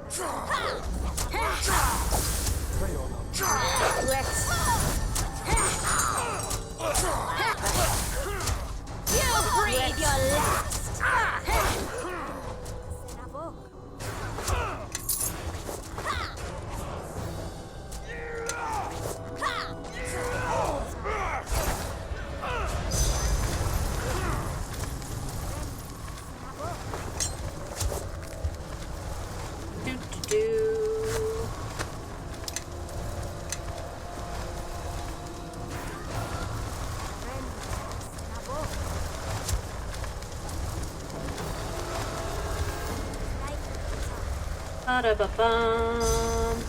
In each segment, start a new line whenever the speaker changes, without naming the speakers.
You breathe your last.
Ba-da-ba-bum.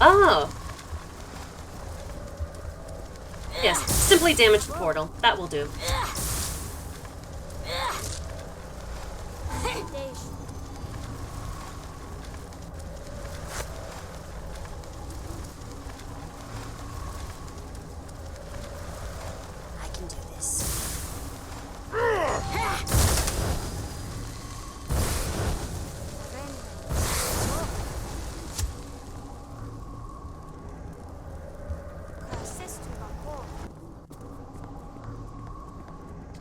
Oh! Yes, simply damage the portal. That will do.
I can do this.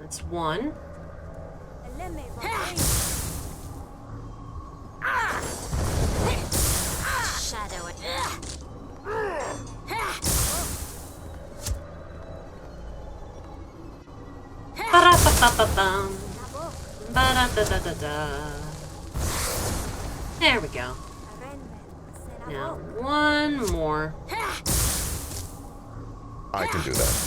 That's one.
Shadow it.
Ba-da-ba-ba-ba-bum. Ba-da-da-da-da-da. There we go. Now, one more.
I can do that.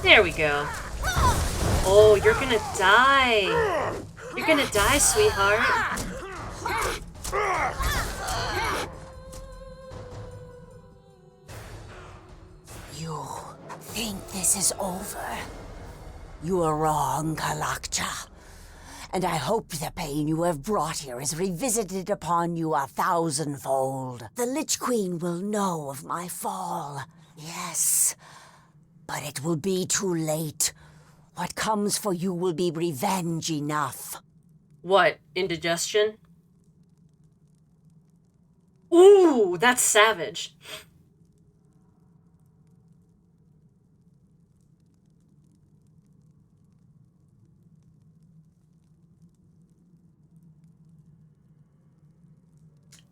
There we go. Oh, you're gonna die. You're gonna die, sweetheart.
You think this is over? You are wrong, Kalakcha. And I hope the pain you have brought here is revisited upon you 1,000-fold. The Lich Queen will know of my fall, yes. But it will be too late. What comes for you will be revenge enough.
What? Indigestion? Ooh, that's savage.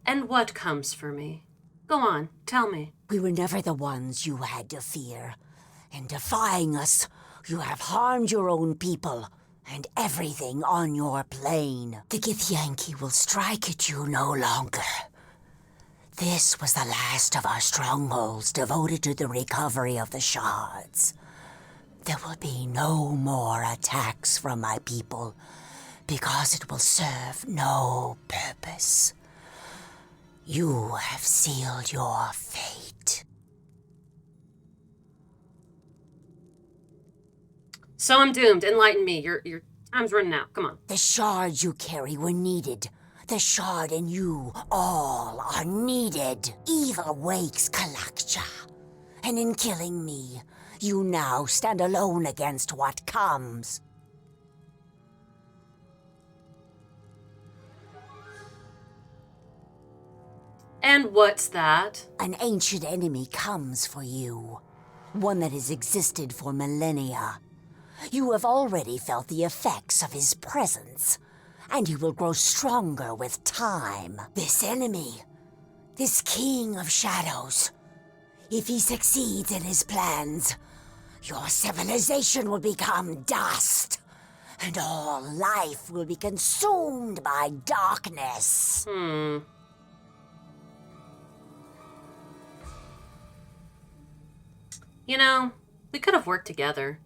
And what comes for me? Go on, tell me.
We were never the ones you had to fear. In defying us, you have harmed your own people and everything on your plane. The Githyanki will strike at you no longer. This was the last of our strongholds devoted to the recovery of the shards. There will be no more attacks from my people because it will serve no purpose. You have sealed your fate.
So I'm doomed. Enlighten me. Your time's running out. Come on.
The shards you carry were needed. The shard and you all are needed. Evil wakes, Kalakcha. And in killing me, you now stand alone against what comes.
And what's that?
An ancient enemy comes for you. One that has existed for millennia. You have already felt the effects of his presence, and he will grow stronger with time. This enemy, this king of shadows, if he succeeds in his plans, your civilization will become dust, and all life will be consumed by darkness.
You know, we could have worked together,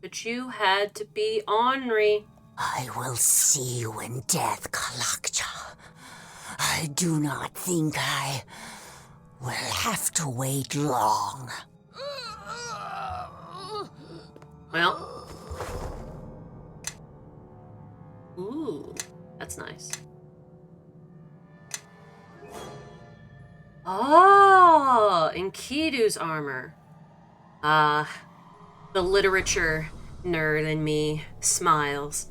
but you had to be ornery.
I will see you in death, Kalakcha. I do not think I We'll have to wait long.
Well. Ooh, that's nice. Oh, Enkidu's armor. The literature nerd in me smiles.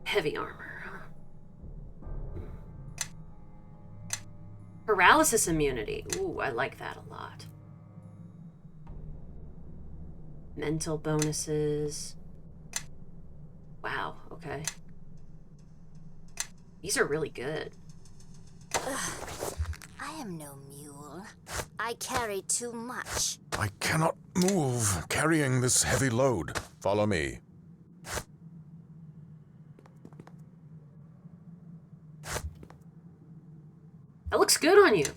Heavy armor, huh? Paralysis immunity. Ooh, I like that a lot. Mental bonuses. Wow, okay. These are really good.
I am no mule. I carry too much.
I cannot move, carrying this heavy load. Follow me.
That looks good on you.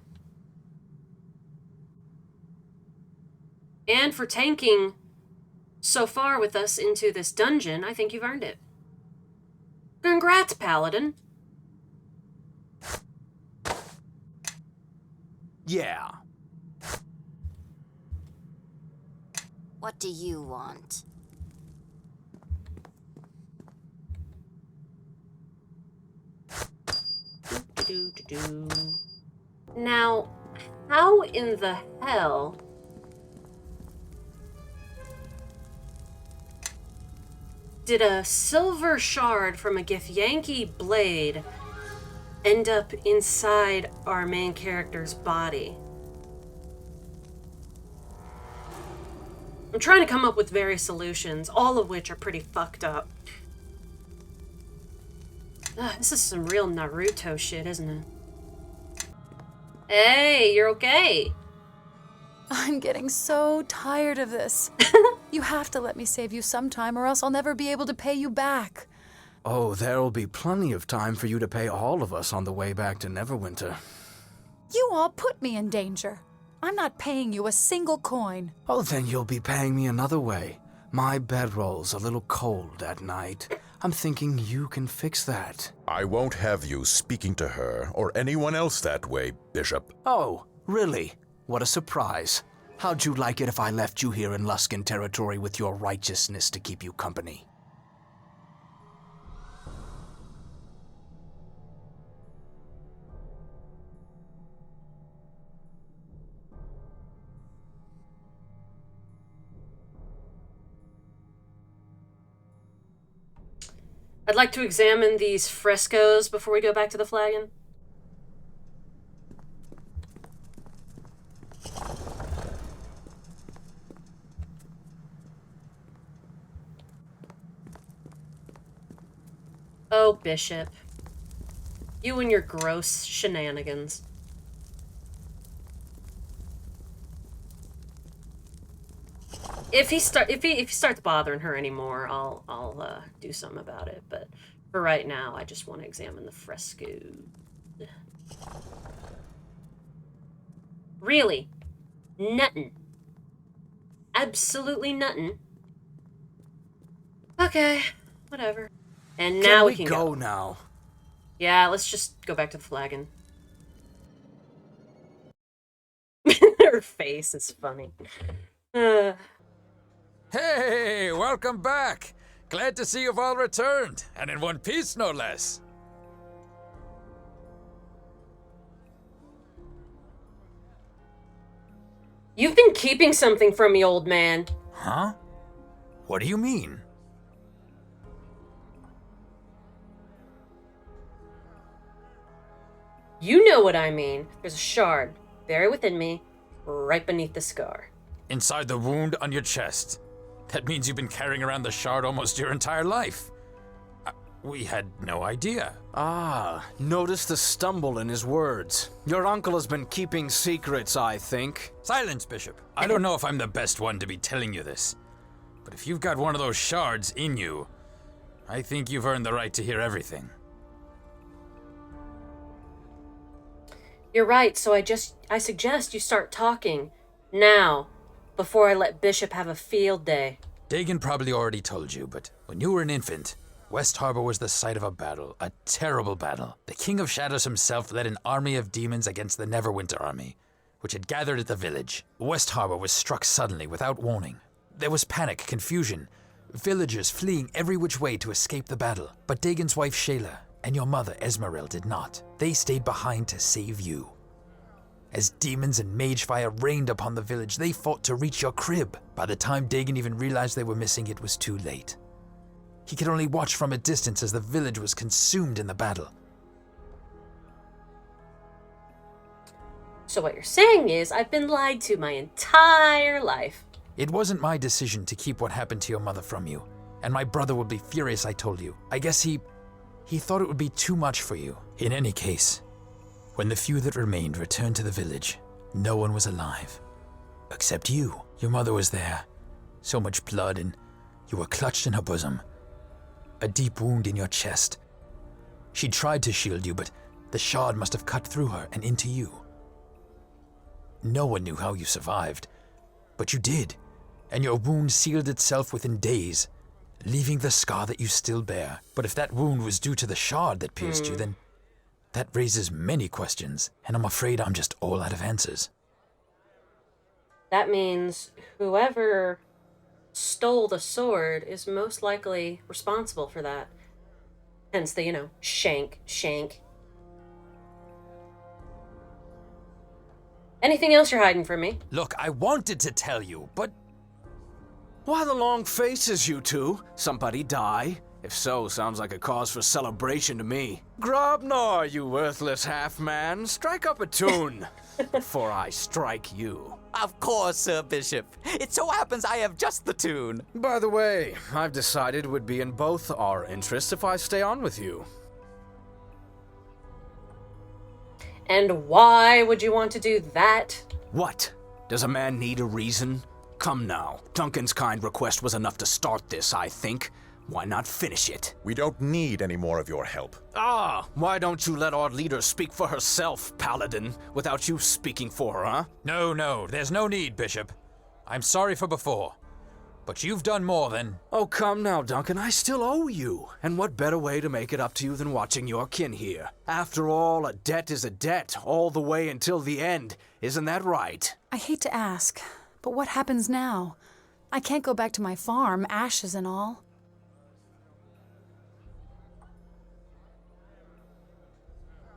And for tanking so far with us into this dungeon, I think you've earned it. Congrats, Paladin.
Yeah.
What do you want?
Now, how in the hell did a silver shard from a Githyanki blade end up inside our main character's body? I'm trying to come up with various solutions, all of which are pretty fucked up. This is some real Naruto shit, isn't it? Hey, you're okay.
I'm getting so tired of this. You have to let me save you sometime, or else I'll never be able to pay you back.
Oh, there'll be plenty of time for you to pay all of us on the way back to Neverwinter.
You all put me in danger. I'm not paying you a single coin.
Oh, then you'll be paying me another way. My bedroll's a little cold at night. I'm thinking you can fix that.
I won't have you speaking to her or anyone else that way, Bishop.
Oh, really? What a surprise. How'd you like it if I left you here in Luskan territory with your righteousness to keep you company?
I'd like to examine these frescoes before we go back to the flagon. Oh, Bishop. You and your gross shenanigans. If he starts bothering her anymore, I'll do something about it. But for right now, I just want to examine the fresco. Really? Nuttin'. Absolutely nuttin'. Okay, whatever. And now we can go
now.
Yeah, let's just go back to the flagon. Her face is funny.
Hey, welcome back. Glad to see you've all returned, and in one piece, no less.
You've been keeping something from me, old man.
Huh? What do you mean?
You know what I mean. There's a shard, buried within me, right beneath the scar.
Inside the wound on your chest. That means you've been carrying around the shard almost your entire life. We had no idea.
Ah, notice the stumble in his words. Your uncle has been keeping secrets, I think.
Silence, Bishop. I don't know if I'm the best one to be telling you this, but if you've got one of those shards in you, I think you've earned the right to hear everything.
You're right, so I suggest you start talking now, before I let Bishop have a field day.
Dagon probably already told you, but when you were an infant, West Harbor was the site of a battle, a terrible battle. The King of Shadows himself led an army of demons against the Neverwinter army, which had gathered at the village. West Harbor was struck suddenly, without warning. There was panic, confusion, villagers fleeing every which way to escape the battle. But Dagon's wife Shayla and your mother Esmeril did not. They stayed behind to save you. As demons and mage fire rained upon the village, they fought to reach your crib. By the time Dagon even realized they were missing, it was too late. He could only watch from a distance as the village was consumed in the battle.
So what you're saying is, I've been lied to my entire life.
It wasn't my decision to keep what happened to your mother from you, and my brother would be furious I told you. I guess he thought it would be too much for you. In any case, when the few that remained returned to the village, no one was alive. Except you. Your mother was there. So much blood, and you were clutched in her bosom. A deep wound in your chest. She tried to shield you, but the shard must have cut through her and into you. No one knew how you survived, but you did, and your wound sealed itself within days, leaving the scar that you still bear. But if that wound was due to the shard that pierced you, then that raises many questions, and I'm afraid I'm just all out of answers.
That means whoever stole the sword is most likely responsible for that. Hence the, shank. Anything else you're hiding from me?
Look, I wanted to tell you, but
Why the long faces, you two? Somebody die? If so, sounds like a cause for celebration to me. Grobnar, you worthless half-man, strike up a tune, before I strike you.
Of course, Sir Bishop. It so happens I have just the tune.
By the way, I've decided it would be in both our interests if I stay on with you.
And why would you want to do that?
What? Does a man need a reason? Come now. Duncan's kind request was enough to start this, I think. Why not finish it?
We don't need any more of your help.
Why don't you let our leader speak for herself, Paladin, without you speaking for her, huh?
No, there's no need, Bishop. I'm sorry for before, but you've done more than...
Oh, come now, Duncan, I still owe you. And what better way to make it up to you than watching your kin here? After all, a debt is a debt, all the way until the end. Isn't that right?
I hate to ask, but what happens now? I can't go back to my farm, ashes and all.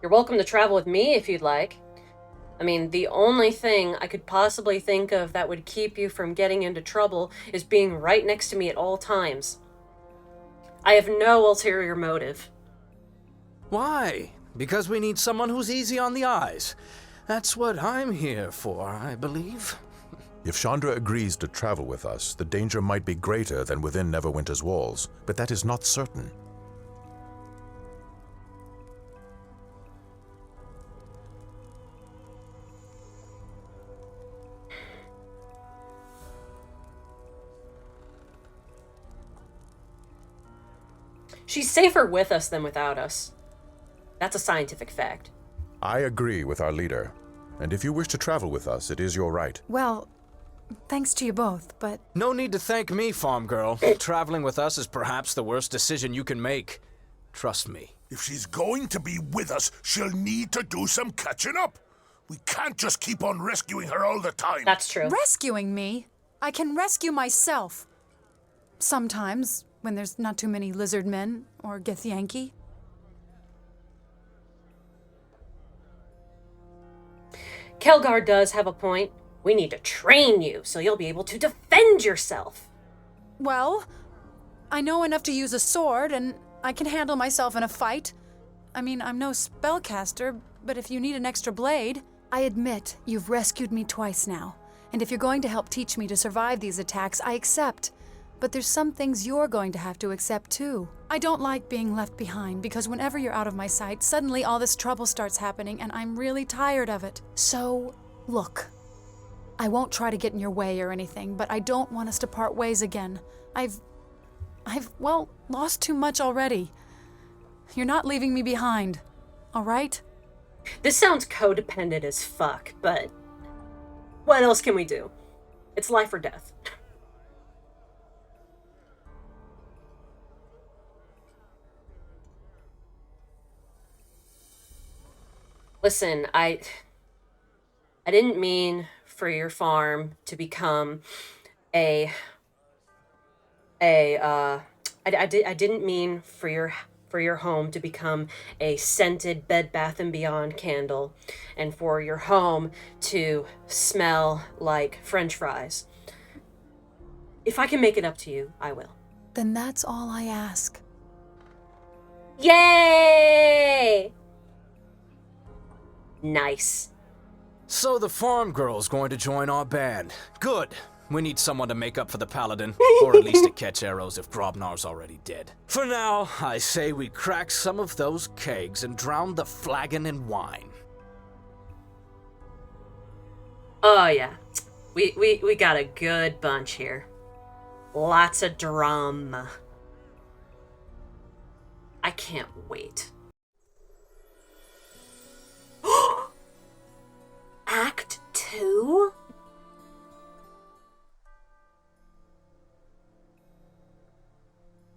You're welcome to travel with me if you'd like. I mean, the only thing I could possibly think of that would keep you from getting into trouble is being right next to me at all times. I have no ulterior motive.
Why? Because we need someone who's easy on the eyes. That's what I'm here for, I believe.
If Shandra agrees to travel with us, the danger might be greater than within Neverwinter's walls, but that is not certain.
She's safer with us than without us. That's a scientific fact.
I agree with our leader, and if you wish to travel with us, it is your right.
Well, thanks to you both, but...
No need to thank me, farm girl. Traveling with us is perhaps the worst decision you can make. Trust me.
If she's going to be with us, she'll need to do some catching up. We can't just keep on rescuing her all the time.
That's true.
Rescuing me? I can rescue myself. Sometimes, when there's not too many lizard men or Githyanki.
Kelgar does have a point. We need to train you so you'll be able to defend yourself.
Well, I know enough to use a sword, and I can handle myself in a fight. I mean, I'm no spellcaster, but if you need an extra blade... I admit you've rescued me twice now, and if you're going to help teach me to survive these attacks, I accept. But there's some things you're going to have to accept too. I don't like being left behind, because whenever you're out of my sight, suddenly all this trouble starts happening, and I'm really tired of it. So, look. I won't try to get in your way or anything, but I don't want us to part ways again. I've lost too much already. You're not leaving me behind, all right?
This sounds codependent as fuck, but what else can we do? It's life or death. Listen, I didn't mean for your farm to become a I didn't mean for your home to become a scented Bed Bath & Beyond candle, and for your home to smell like French fries. If I can make it up to you, I will.
Then that's all I ask.
Yay! Nice.
So the farm girl's going to join our band. Good. We need someone to make up for the paladin, or at least to catch arrows if Grobnar's already dead. For now, I say we crack some of those kegs and drown the flagon in wine.
Oh yeah. We got a good bunch here. Lots of drama. I can't wait. Act 2?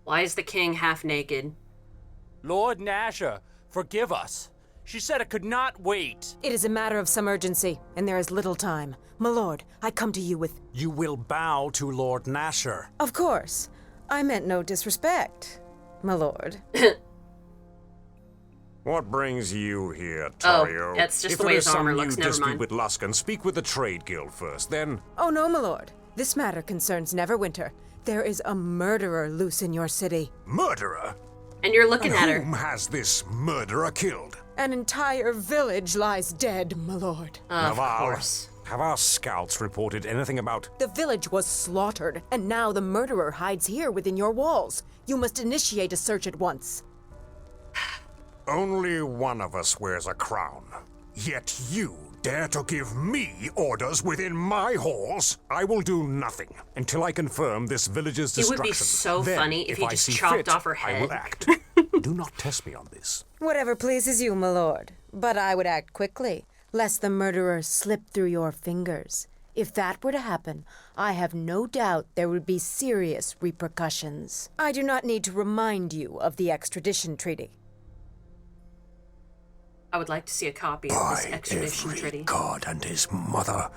Why is the king half naked?
Lord Nasher, forgive us. She said it could not wait.
It is a matter of some urgency, and there is little time. My lord, I come to you with...
You will bow to Lord Nasher.
Of course. I meant no disrespect, my lord.
What brings you here, Torio?
Oh, that's just the way his armor looks, never
dispute
mind.
with Luskan, speak with the trade guild first, then...
Oh no, my lord. This matter concerns Neverwinter. There is a murderer loose in your city.
Murderer?
And you're looking at her.
Whom has this murderer killed?
An entire village lies dead, my lord.
Of
Naval,
course.
have our scouts reported anything about...
The village was slaughtered, and now the murderer hides here within your walls. You must initiate a search at once.
Only one of us wears a crown. Yet you dare to give me orders within my halls? I will do nothing until I confirm this village's
It
destruction.
would be so
Then,
funny if you
I
just
see
chopped
fit,
off her
I
head.
will act. Do not test me on this.
Whatever pleases you, my lord. But I would act quickly, lest the murderer slip through your fingers. If that were to happen, I have no doubt there would be serious repercussions. I do not need to remind you of the extradition treaty.
I would like to see a copy of this extradition treaty.
God and his mother,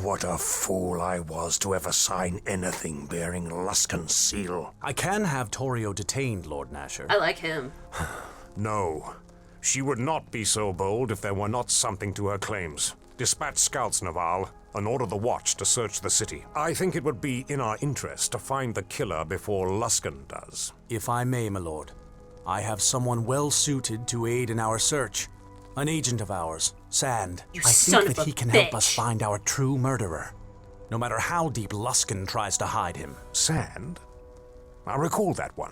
what a fool I was to ever sign anything bearing Luskan's seal.
I can have Torio detained, Lord Nasher.
I like him.
No. She would not be so bold if there were not something to her claims. Dispatch scouts, Naval, and order the watch to search the city. I think it would be in our interest to find the killer before Luskan does.
If I may, my lord, I have someone well suited to aid in our search. An agent of ours, Sand.
You
I
son
think
of
that
a
he can help us
bitch.
find our true murderer, no matter how deep Luskan tries to hide him.
Sand? I recall that one.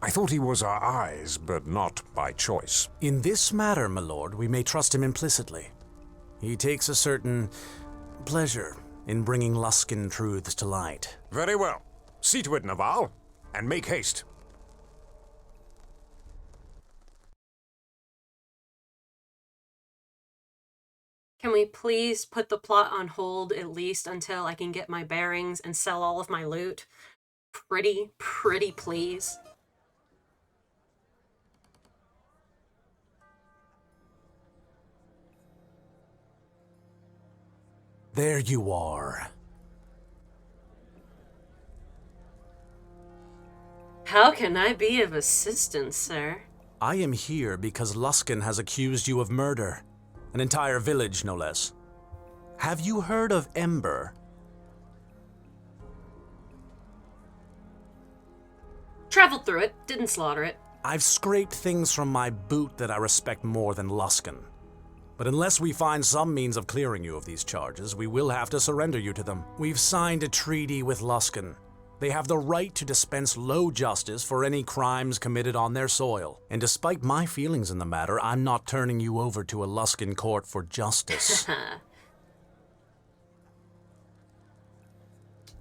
I thought he was our eyes, but not by choice.
In this matter, my lord, we may trust him implicitly. He takes a certain pleasure in bringing Luskan truths to light.
Very well. See to it, Naval, and make haste.
Can we please put the plot on hold at least until I can get my bearings and sell all of my loot? Pretty please.
There you are.
How can I be of assistance, sir?
I am here because Luskan has accused you of murder. An entire village, no less. Have you heard of Ember?
Traveled through it, didn't slaughter it.
I've scraped things from my boot that I respect more than Luskan. But unless we find some means of clearing you of these charges, we will have to surrender you to them. We've signed a treaty with Luskan. They have the right to dispense low justice for any crimes committed on their soil. And despite my feelings in the matter, I'm not turning you over to a Luskan court for justice.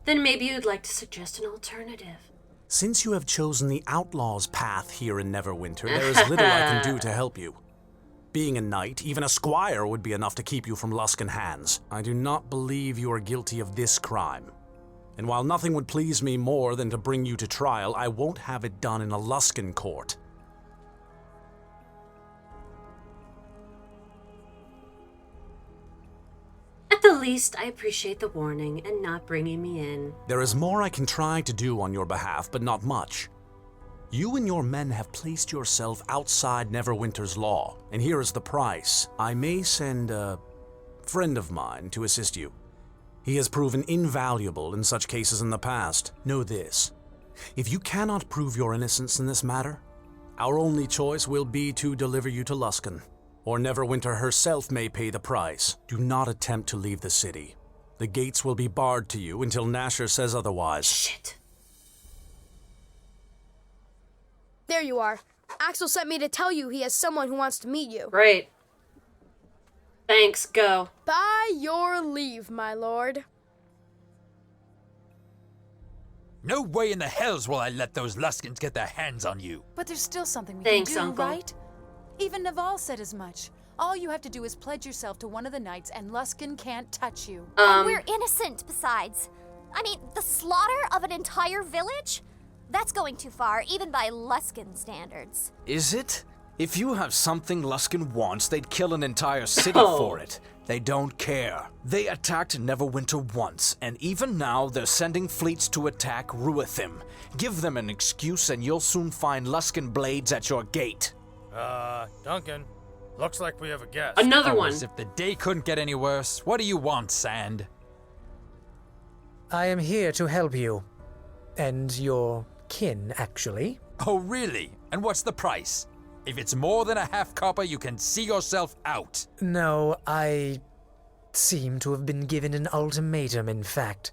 Then maybe you'd like to suggest an alternative.
Since you have chosen the outlaw's path here in Neverwinter, there is little I can do to help you. Being a knight, even a squire would be enough to keep you from Luskan hands. I do not believe you are guilty of this crime. And while nothing would please me more than to bring you to trial, I won't have it done in a Luskan court.
least I appreciate the warning and not bringing me in.
There is more I can try to do on your behalf, but not much. You and your men have placed yourself outside Neverwinter's law, and here is the price. I may send a friend of mine to assist you. He has proven invaluable in such cases in the past. Know this. If you cannot prove your innocence in this matter, our only choice will be to deliver you to Luskan, or Neverwinter herself may pay the price. Do not attempt to leave the city. The gates will be barred to you until Nasher says otherwise.
Shit.
There you are. Axel sent me to tell you he has someone who wants to meet you.
Great. Thanks, go.
By your leave, my lord.
No way in the hells will I let those Luskans get their hands on you.
But there's still something we
Thanks,
can do,
Uncle.
right? Even Naval said as much. All you have to do is pledge yourself to one of the knights and Luskan can't touch you.
And we're innocent, besides. I mean, the slaughter of an entire village? That's going too far, even by Luskan standards.
Is it? If you have something Luskan wants, they'd kill an entire city for it. They don't care. They attacked Neverwinter once, and even now they're sending fleets to attack Ruithim. Give them an excuse and you'll soon find Luskan blades at your gate.
Duncan, looks like we have a guest.
Another one.
As if the day couldn't get any worse. What do you want, Sand?
I am here to help you. And your kin, actually.
Oh, really? And what's the price? If it's more than a half copper, you can see yourself out.
No, I seem to have been given an ultimatum, in fact.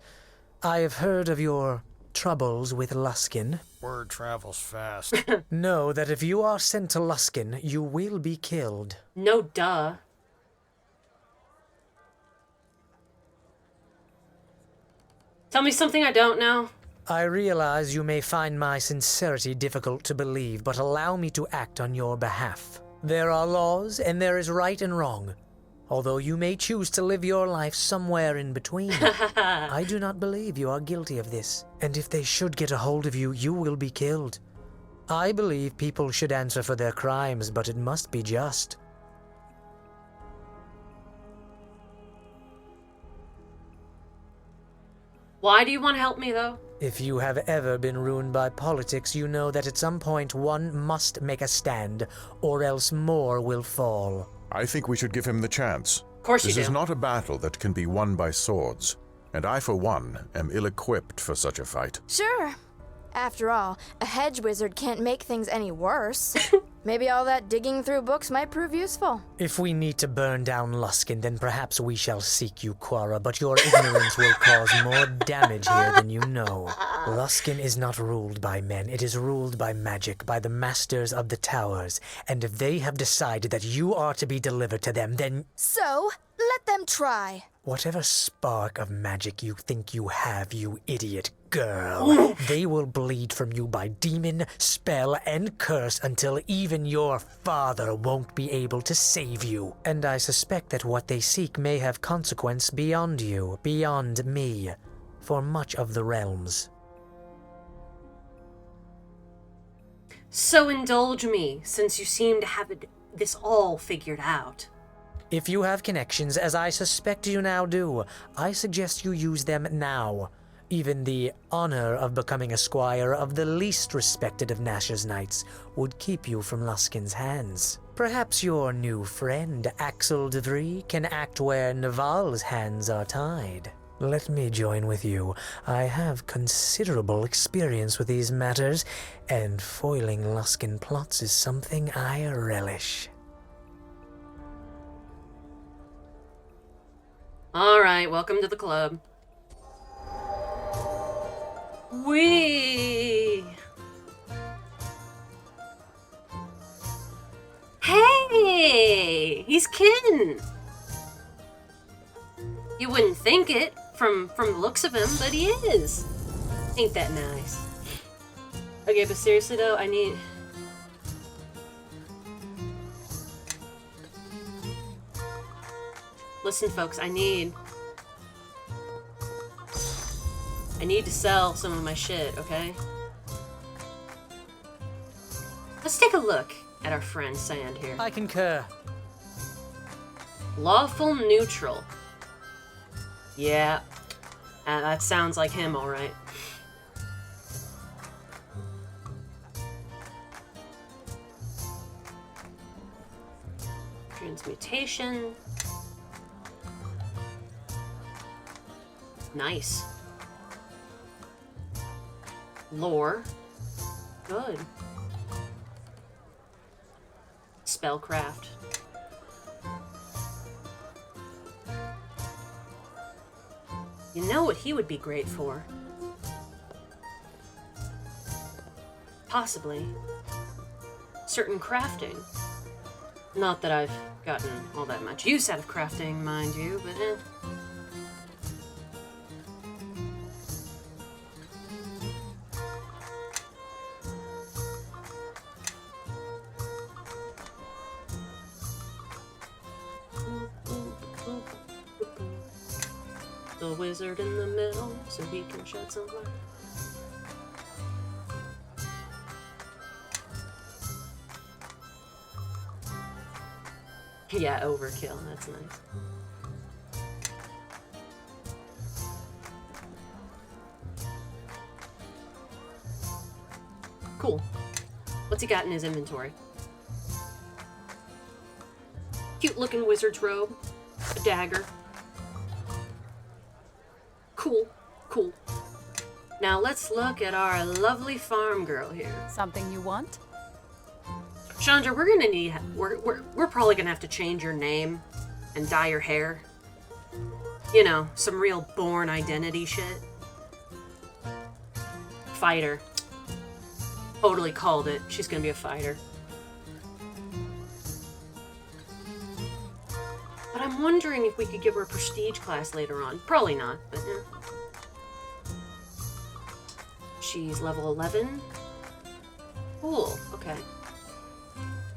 I have heard of your troubles with Luskan.
Word travels fast.
Know that if you are sent to Luskan, you will be killed.
No duh. Tell me something I don't know.
I realize you may find my sincerity difficult to believe, but allow me to act on your behalf. There are laws, and there is right and wrong. Although you may choose to live your life somewhere in between, I do not believe you are guilty of this. And if they should get a hold of you, you will be killed. I believe people should answer for their crimes, but it must be just.
Why do you want to help me, though?
If you have ever been ruined by politics, you know that at some point one must make a stand, or else more will fall.
I think we should give him the chance.
Of course you do.
This is not a battle that can be won by swords, and I, for one, am ill-equipped for such a fight.
Sure. After all, a hedge wizard can't make things any worse. Maybe all that digging through books might prove useful.
If we need to burn down Luskan, then perhaps we shall seek you, Quara, but your ignorance will cause more damage here than you know. Luskan is not ruled by men, it is ruled by magic, by the masters of the towers, and if they have decided that you are to be delivered to them, then...
So, let them try.
Whatever spark of magic you think you have, you idiot girl, they will bleed from you by demon, spell, and curse until even your father won't be able to save you. And I suspect that what they seek may have consequence beyond you, beyond me, for much of the realms.
So indulge me, since you seem to have this all figured out.
If you have connections, as I suspect you now do, I suggest you use them now. Even the honor of becoming a squire of the least respected of Nasher's knights would keep you from Luskan's hands. Perhaps your new friend, Axel de Vries, can act where Naval's hands are tied. Let me join with you. I have considerable experience with these matters, and foiling Luskan plots is something I relish.
Alright, welcome to the club. Wee! Hey! He's kin! You wouldn't think it from the looks of him, but he is. Ain't that nice? Okay, but seriously though, I need... Listen, folks, I need to sell some of my shit, okay? Let's take a look at our friend Sand here.
I concur.
Lawful neutral. Yeah. That sounds like him, alright. Transmutation. Nice. Lore. Good. Spellcraft. You know what he would be great for? Possibly. Certain crafting. Not that I've gotten all that much use out of crafting, mind you, but eh. The wizard in the middle, so he can shed some light. Yeah, overkill, that's nice. Cool. What's he got in his inventory? Cute looking wizard's robe, a dagger. Cool, cool. Now let's look at our lovely farm girl here.
Something you want?
Shandra, we're gonna need, we're probably gonna have to change your name and dye your hair. You know, some real Born Identity shit. Fighter. Totally called it. She's gonna be a fighter. But I'm wondering if we could give her a prestige class later on. Probably not, but She's level 11. Cool, okay.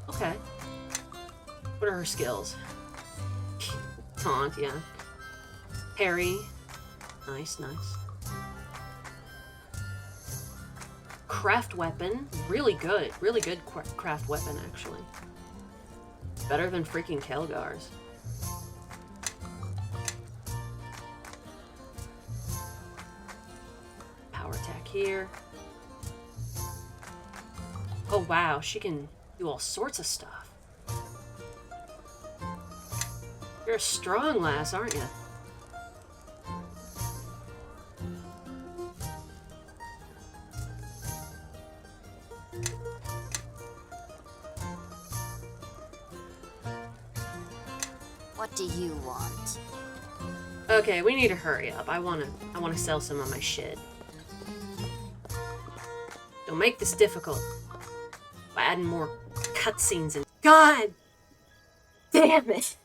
Okay. What are her skills? Taunt, yeah. Parry. Nice, nice. Craft weapon. Really good. Really good craft weapon, actually. Better than freaking Kelgar's. Power attack here. Oh wow, she can do all sorts of stuff. You're a strong lass, aren't you?
What do you want?
Okay, we need to hurry up. I wanna sell some of my shit. Don't make this difficult by adding more cutscenes and God damn it!